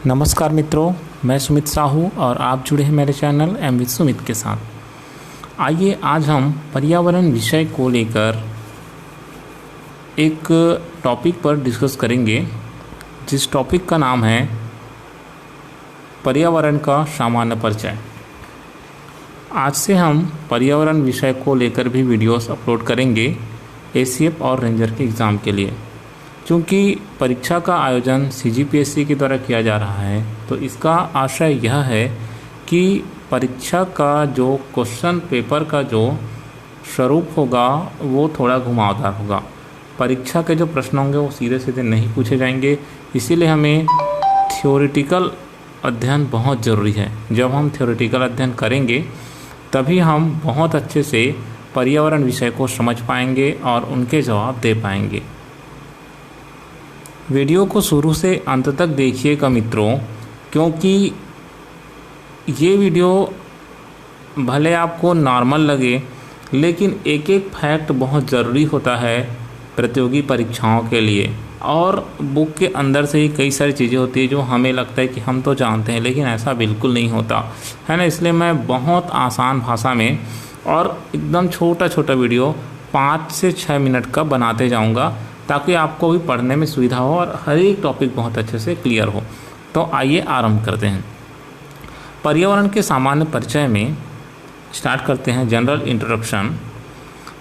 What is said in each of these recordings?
नमस्कार मित्रों, मैं सुमित साहू और आप जुड़े हैं मेरे चैनल एम विद सुमित के साथ। आइए आज हम पर्यावरण विषय को लेकर एक टॉपिक पर डिस्कस करेंगे, जिस टॉपिक का नाम है पर्यावरण का सामान्य परिचय। आज से हम पर्यावरण विषय को लेकर भी वीडियोस अपलोड करेंगे एसीएफ और रेंजर के एग्ज़ाम के लिए। क्योंकि परीक्षा का आयोजन सीजीपीएससी के द्वारा किया जा रहा है, तो इसका आशय यह है कि परीक्षा का जो क्वेश्चन पेपर का जो स्वरूप होगा वो थोड़ा घुमावदार होगा। परीक्षा के जो प्रश्न होंगे वो सीधे सीधे नहीं पूछे जाएंगे, इसीलिए हमें थ्योरेटिकल अध्ययन बहुत ज़रूरी है। जब हम थ्योरेटिकल अध्ययन करेंगे तभी हम बहुत अच्छे से पर्यावरण विषय को समझ पाएंगे और उनके जवाब दे पाएंगे। वीडियो को शुरू से अंत तक देखिएगा मित्रों, क्योंकि ये वीडियो भले आपको नॉर्मल लगे, लेकिन एक एक फैक्ट बहुत ज़रूरी होता है प्रतियोगी परीक्षाओं के लिए। और बुक के अंदर से ही कई सारी चीज़ें होती है जो हमें लगता है कि हम तो जानते हैं, लेकिन ऐसा बिल्कुल नहीं होता है ना। इसलिए मैं बहुत आसान भाषा में और एकदम छोटा छोटा वीडियो 5 से 6 मिनट का बनाते जाऊँगा, ताकि आपको भी पढ़ने में सुविधा हो और हर एक टॉपिक बहुत अच्छे से क्लियर हो। तो आइए आरंभ करते हैं। पर्यावरण के सामान्य परिचय में स्टार्ट करते हैं जनरल इंट्रोडक्शन।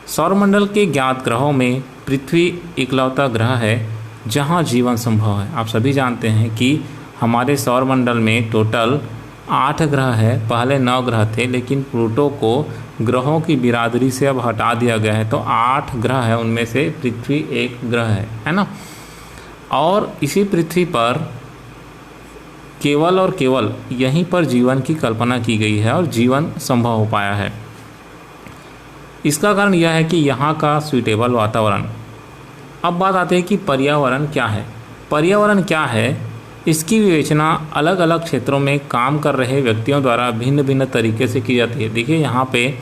सौरमंडल के ज्ञात ग्रहों में पृथ्वी इकलौता ग्रह है जहां जीवन संभव है। आप सभी जानते हैं कि हमारे सौरमंडल में टोटल 8 ग्रह है। पहले 9 ग्रह थे, लेकिन प्लूटो को ग्रहों की बिरादरी से अब हटा दिया गया है, तो 8 ग्रह है, उनमें से पृथ्वी एक ग्रह है ना। और इसी पृथ्वी पर केवल और केवल यहीं पर जीवन की कल्पना की गई है और जीवन संभव हो पाया है। इसका कारण यह है कि यहाँ का सूटेबल वातावरण। अब बात आती है कि पर्यावरण क्या है। पर्यावरण क्या है, इसकी विवेचना अलग अलग क्षेत्रों में काम कर रहे व्यक्तियों द्वारा भिन्न भिन्न तरीके से की जाती है। देखिए, यहाँ पे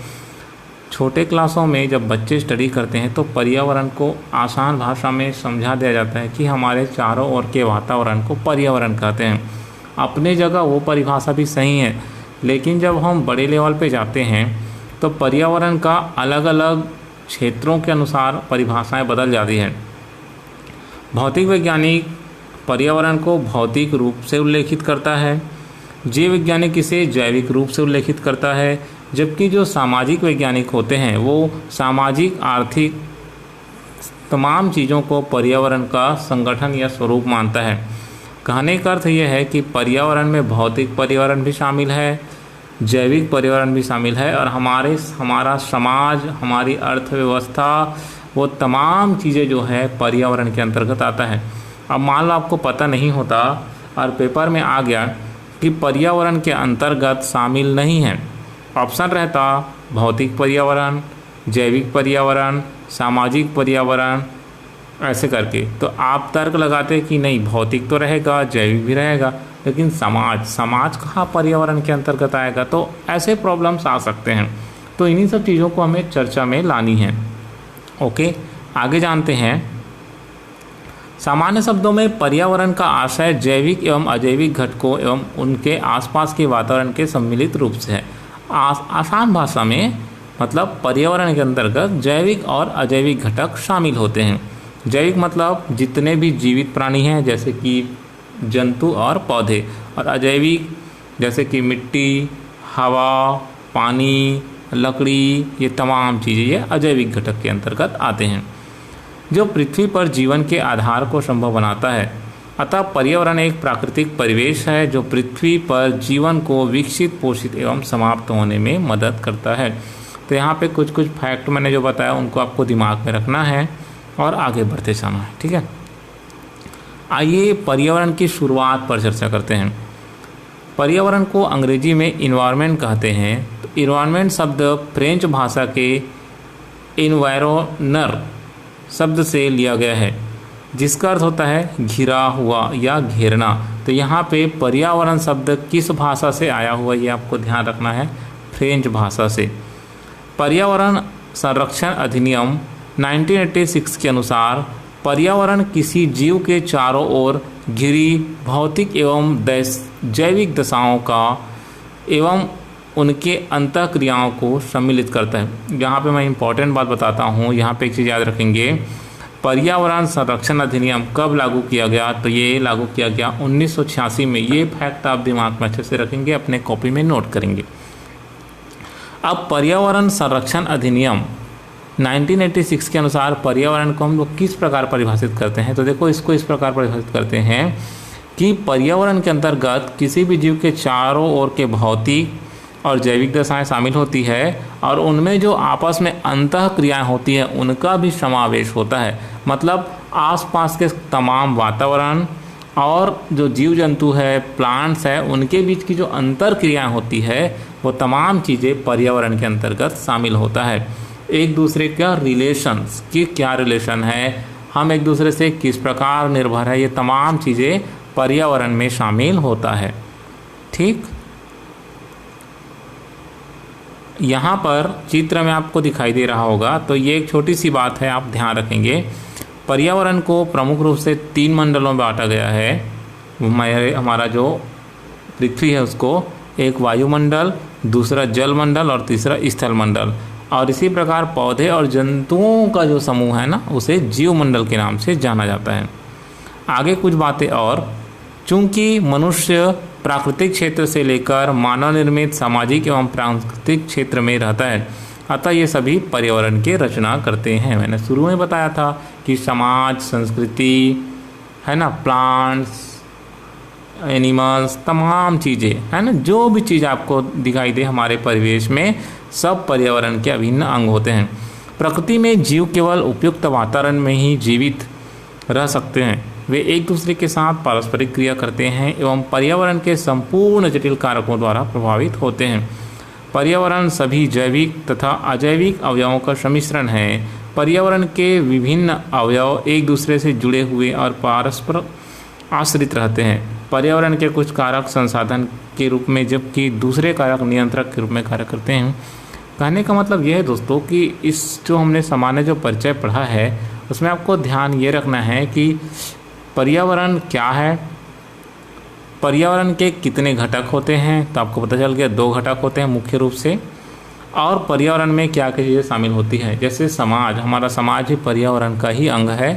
छोटे क्लासों में जब बच्चे स्टडी करते हैं तो पर्यावरण को आसान भाषा में समझा दिया जाता है कि हमारे चारों ओर के वातावरण को पर्यावरण कहते हैं। अपने जगह वो परिभाषा भी सही है, लेकिन जब हम बड़े लेवल पे जाते हैं तो पर्यावरण का अलग अलग क्षेत्रों के अनुसार परिभाषाएँ बदल जाती हैं। भौतिक वैज्ञानिक पर्यावरण को भौतिक रूप से उल्लेखित करता है, जीव वैज्ञानिक इसे जैविक रूप से उल्लेखित करता है, जबकि जो सामाजिक वैज्ञानिक होते हैं वो सामाजिक आर्थिक तमाम चीज़ों को पर्यावरण का संगठन या स्वरूप मानता है। कहने का अर्थ यह है कि पर्यावरण में भौतिक पर्यावरण भी शामिल है, जैविक पर्यावरण भी शामिल है, और हमारा समाज, हमारी अर्थव्यवस्था, वो तमाम चीज़ें जो है पर्यावरण के अंतर्गत आता है। अब मान लो आपको पता नहीं होता और पेपर में आ गया कि पर्यावरण के अंतर्गत शामिल नहीं है, ऑप्शन रहता भौतिक पर्यावरण, जैविक पर्यावरण, सामाजिक पर्यावरण, ऐसे करके, तो आप तर्क लगाते कि नहीं भौतिक तो रहेगा, जैविक भी रहेगा, लेकिन समाज कहाँ पर्यावरण के अंतर्गत आएगा। तो ऐसे प्रॉब्लम्स आ सकते हैं। तो इन्हीं सब चीज़ों को हमें चर्चा में लानी है। ओके, आगे जानते हैं। सामान्य शब्दों में पर्यावरण का आशय जैविक एवं अजैविक घटकों एवं उनके आसपास के वातावरण के सम्मिलित रूप से है। आसान भाषा में मतलब पर्यावरण के अंतर्गत जैविक और अजैविक घटक शामिल होते हैं। जैविक मतलब जितने भी जीवित प्राणी हैं, जैसे कि जंतु और पौधे, और अजैविक जैसे कि मिट्टी, हवा, पानी, लकड़ी, ये तमाम चीज़ें ये अजैविक घटक के अंतर्गत आते हैं, जो पृथ्वी पर जीवन के आधार को संभव बनाता है। अतः पर्यावरण एक प्राकृतिक परिवेश है जो पृथ्वी पर जीवन को विकसित, पोषित एवं समाप्त होने में मदद करता है। तो यहाँ पे कुछ फैक्ट मैंने जो बताया उनको आपको दिमाग में रखना है और आगे बढ़ते जाना है, ठीक है। आइए पर्यावरण की शुरुआत पर चर्चा करते हैं। पर्यावरण को अंग्रेजी में इन्वायरमेंट कहते हैं। तो इन्वायरमेंट शब्द फ्रेंच भाषा के इन्वायरोनर शब्द से लिया गया है, जिसका अर्थ होता है घिरा हुआ या घेरना। तो यहाँ पे पर्यावरण शब्द किस भाषा से आया हुआ ये आपको ध्यान रखना है, फ्रेंच भाषा से। पर्यावरण संरक्षण अधिनियम 1986 के अनुसार पर्यावरण किसी जीव के चारों ओर घिरी भौतिक एवं जैविक दशाओं का एवं उनके अंतःक्रियाओं को सम्मिलित करता है। यहाँ पे मैं इम्पोर्टेंट बात बताता हूँ, यहाँ पे एक चीज़ याद रखेंगे, पर्यावरण संरक्षण अधिनियम कब लागू किया गया? तो ये लागू किया गया 1986 में। ये फैक्ट आप दिमाग में अच्छे से रखेंगे, अपने कॉपी में नोट करेंगे। अब पर्यावरण संरक्षण अधिनियम 1986 के अनुसार पर्यावरण को हम लोग किस प्रकार परिभाषित करते हैं? तो देखो, इसको इस प्रकार परिभाषित करते हैं कि पर्यावरण के अंतर्गत किसी भी जीव के चारों ओर के भौतिक और जैविक दशाएं शामिल होती है और उनमें जो आपस में अंतः क्रियाएँ होती हैं उनका भी समावेश होता है। मतलब आसपास के तमाम वातावरण और जो जीव जंतु है, प्लांट्स है, उनके बीच की जो अंतर क्रियाएँ होती है वो तमाम चीज़ें पर्यावरण के अंतर्गत शामिल होता है। एक दूसरे का रिलेशंस की क्या रिलेशन है, हम एक दूसरे से किस प्रकार निर्भर है, ये तमाम चीज़ें पर्यावरण में शामिल होता है। ठीक, यहाँ पर चित्र में आपको दिखाई दे रहा होगा, तो ये एक छोटी सी बात है, आप ध्यान रखेंगे। पर्यावरण को प्रमुख रूप से 3 मंडलों में बांटा गया है। हमारा जो पृथ्वी है उसको एक वायुमंडल, दूसरा जलमंडल और तीसरा स्थल मंडल, और इसी प्रकार पौधे और जंतुओं का जो समूह है ना, उसे जीवमंडल के नाम से जाना जाता है। आगे कुछ बातें और, चूँकि मनुष्य प्राकृतिक क्षेत्र से लेकर मानव निर्मित सामाजिक एवं प्राकृतिक क्षेत्र में रहता है, अतः ये सभी पर्यावरण की रचना करते हैं। मैंने शुरू में बताया था कि समाज, संस्कृति है ना, प्लांट्स, एनिमल्स, तमाम चीज़ें है ना, जो भी चीज़ आपको दिखाई दे हमारे परिवेश में, सब पर्यावरण के अभिन्न अंग होते हैं। प्रकृति में जीव केवल उपयुक्त वातावरण में ही जीवित रह सकते हैं। वे एक दूसरे के साथ पारस्परिक क्रिया करते हैं एवं पर्यावरण के संपूर्ण जटिल कारकों द्वारा प्रभावित होते हैं। पर्यावरण सभी जैविक तथा अजैविक अवयवों का सम्मिश्रण है। पर्यावरण के विभिन्न अवयव एक दूसरे से जुड़े हुए और परस्पर आश्रित रहते हैं। पर्यावरण के कुछ कारक संसाधन के रूप में जबकि दूसरे कारक नियंत्रक के रूप में कार्य करते हैं। कहने का मतलब यह है दोस्तों कि इस जो हमने सामान्य जो परिचय पढ़ा है उसमें आपको ध्यान ये रखना है कि पर्यावरण क्या है, पर्यावरण के कितने घटक होते हैं। तो आपको पता चल गया 2 घटक होते हैं मुख्य रूप से, और पर्यावरण में क्या क्या चीज़ें शामिल होती है। जैसे समाज, हमारा समाज ही पर्यावरण का ही अंग है।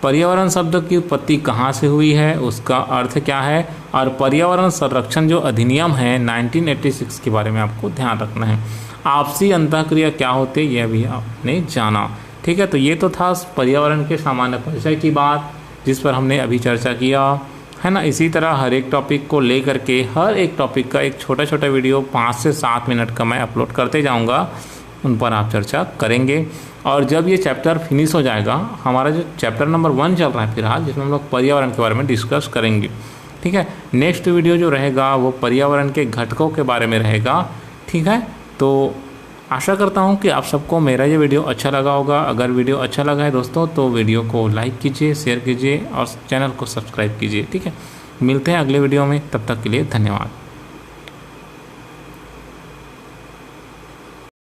पर्यावरण शब्द की उत्पत्ति कहाँ से हुई है, उसका अर्थ क्या है, और पर्यावरण संरक्षण जो अधिनियम है 1986 के बारे में आपको ध्यान रखना है। आपसी अंतःक्रिया क्या होती है यह भी आपने जाना। ठीक है, तो ये तो था पर्यावरण के सामान्य परिचय की बात जिस पर हमने अभी चर्चा किया है ना। इसी तरह हर एक टॉपिक को ले करके हर एक टॉपिक का एक छोटा छोटा वीडियो 5 से 7 मिनट का मैं अपलोड करते जाऊंगा, उन पर आप चर्चा करेंगे। और जब ये चैप्टर फिनिश हो जाएगा, हमारा जो चैप्टर नंबर 1 चल रहा है फिलहाल, जिसमें हम लोग पर्यावरण के बारे में डिस्कस करेंगे। ठीक है, नेक्स्ट वीडियो जो रहेगा वो पर्यावरण के घटकों के बारे में रहेगा। ठीक है, तो आशा करता हूँ कि आप सबको मेरा ये वीडियो अच्छा लगा होगा। अगर वीडियो अच्छा लगा है दोस्तों तो वीडियो को लाइक कीजिए, शेयर कीजिए और चैनल को सब्सक्राइब कीजिए। ठीक है, मिलते हैं अगले वीडियो में, तब तक के लिए धन्यवाद।